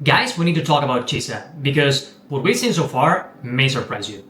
Guys, we need to talk about Chisa, because what we've seen so far may surprise you.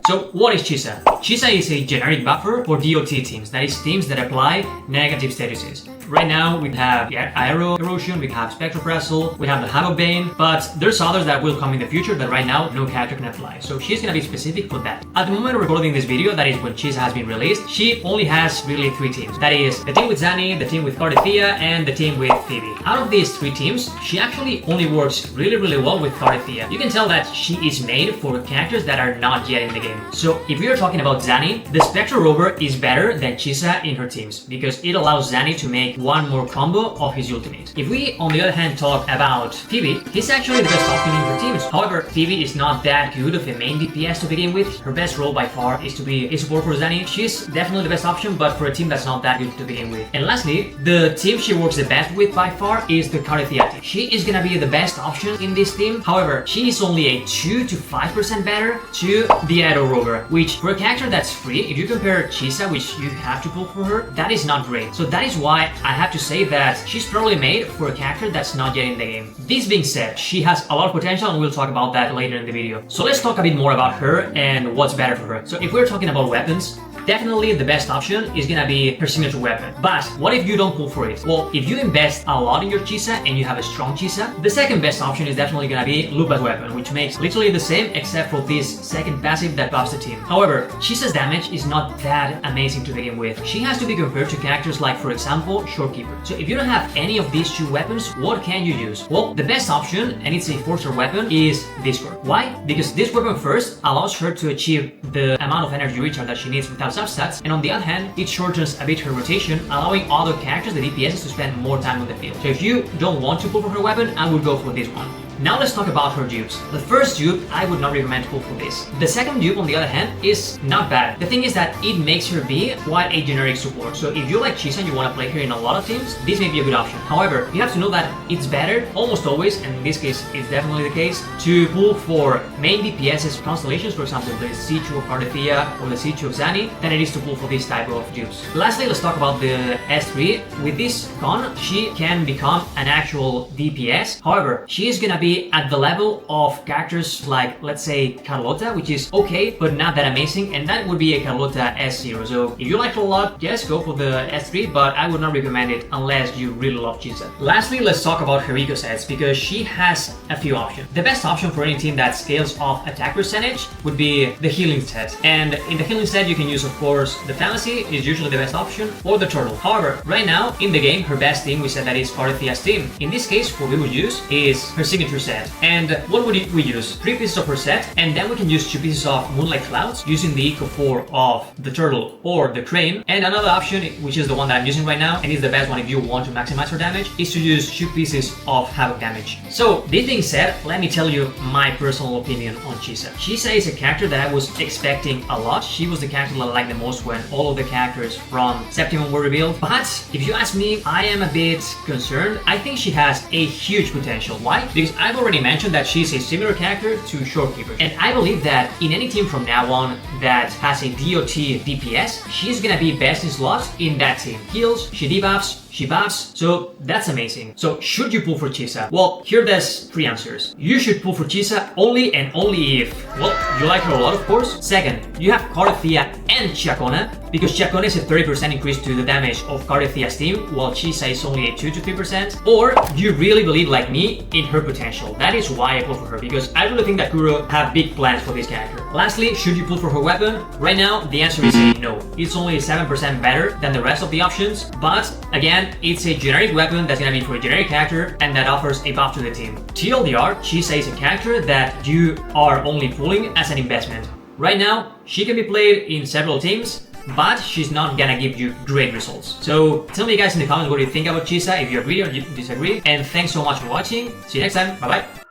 So what is Chisa? Chisa is a generic buffer for DOT teams, that is teams that apply negative statuses. Right now we have Aero Erosion, we have Spectrophrasal, we have the Havoc Bane, but there's others that will come in the future that right now no character can apply. So she's gonna be specific for that. At the moment of recording this video, that is when Chisa has been released, she only has really 3 teams. That is the team with Zanny, the team with Cardathea, and the team with Phoebe. Out of these 3 teams, she actually only works really well with Cardathea. You can tell that she is made for characters that are not yet in the game. So if we are talking about Zanny, the Spectral Rover is better than Chisa in her teams, because it allows Zanny to make one more combo of his ultimate. If we, on the other hand, talk about Phoebe, he's actually the best option in her teams. However, Phoebe is not that good of a main DPS to begin with. Her best role by far is to be a support for Zanny. She's definitely the best option, but for a team that's not that good to begin with. And lastly, the team she works the best with by far is the Cardathea team. She is gonna be the best option in this team. However, she is only a 2 to 5% better to the Aero Rover, which for a character that's free, if you compare Chisa, which you have to pull for her, that is not great. So that is why I have to say that she's probably made for a character that's not yet in the game. This being said, she has a lot of potential and we'll talk about that later in the video. So let's talk a bit more about her and what's better for her. So if we're talking about weapons, definitely the best option is gonna be her signature weapon. But what if you don't pull for it? Well, if you invest a lot in your Chisa and you have a strong Chisa, the second best option is definitely gonna be Lupa's weapon, which makes literally the same except for this second passive that buffs the team. However, Chisa's damage is not that amazing to begin with. She has to be compared to characters like, for example, Shorekeeper. So if you don't have any of these 2 weapons, what can you use? Well, the best option, and it's a 4-star weapon, is Discord. Why? Because this weapon first allows her to achieve the amount of energy recharge that she needs without substats, and on the other hand, it shortens a bit her rotation, allowing other characters, the DPSs, to spend more time on the field. So if you don't want to pull for her weapon, I would go for this one. Now let's talk about her dupes. The first dupe, I would not recommend to pull for this. The second dupe, on the other hand, is not bad. The thing is that it makes her be quite a generic support. So if you like Chisa and you want to play her in a lot of teams, this may be a good option. However, you have to know that it's better, almost always, and in this case it's definitely the case, to pull for main DPS's constellations, for example, the C2 of Cardathea or the C2 of Zanny, than it is to pull for this type of dupes. Lastly, let's talk about the S3. With this con, she can become an actual DPS. However, she is gonna be at the level of characters like, let's say, Carlotta, which is okay, but not that amazing, and that would be a Carlotta S0. So if you like her a lot, yes, go for the S3, but I would not recommend it unless you really love Chisa. Lastly, let's talk about her eco sets, because she has a few options. The best option for any team that scales off attack percentage would be the healing set. And in the healing set, you can use, of course, the Fantasy is usually the best option, or the Turtle. However, right now, in the game, her best team, we said that is Cardathea's team. In this case, what we would use is her signature set. And what would we use? 3 pieces of her set, and then we can use 2 pieces of Moonlight Clouds using the Eco 4 of the Turtle or the Crane. And another option, which is the one that I'm using right now, and is the best one if you want to maximize her damage, is to use 2 pieces of Havoc damage. So, this being said, let me tell you my personal opinion on Chisa. Chisa is a character that I was expecting a lot. She was the character that I liked the most when all of the characters from Septimum were revealed. But if you ask me, I am a bit concerned. I think she has a huge potential. Why? Because I've already mentioned that she's a similar character to Shorekeeper. And I believe that in any team from now on that has a DOT DPS, she's gonna be best in slots in that team. Heals, she debuffs, she buffs, so that's amazing. So should you pull for Chisa? Well, here there's 3 answers. You should pull for Chisa only and only if, well, you like her a lot, of course. Second, you have Cardathea and Chacona, because Chacona is a 30% increase to the damage of Cardathea's team, while Chisa is only a 2 to 3%. Or you really believe, like me, in her potential. That is why I pull for her, because I really think that Kuro have big plans for this character. Lastly, should you pull for her weapon? Right now, the answer is a no. It's only 7% better than the rest of the options, but again, it's a generic weapon that's gonna be for a generic character and that offers a buff to the team. TLDR, Chisa is a character that you are only pulling as an investment. Right now, she can be played in several teams, but she's not gonna give you great results. So tell me guys in the comments what you think about Chisa, if you agree or you disagree, and thanks so much for watching. See you next time, bye bye.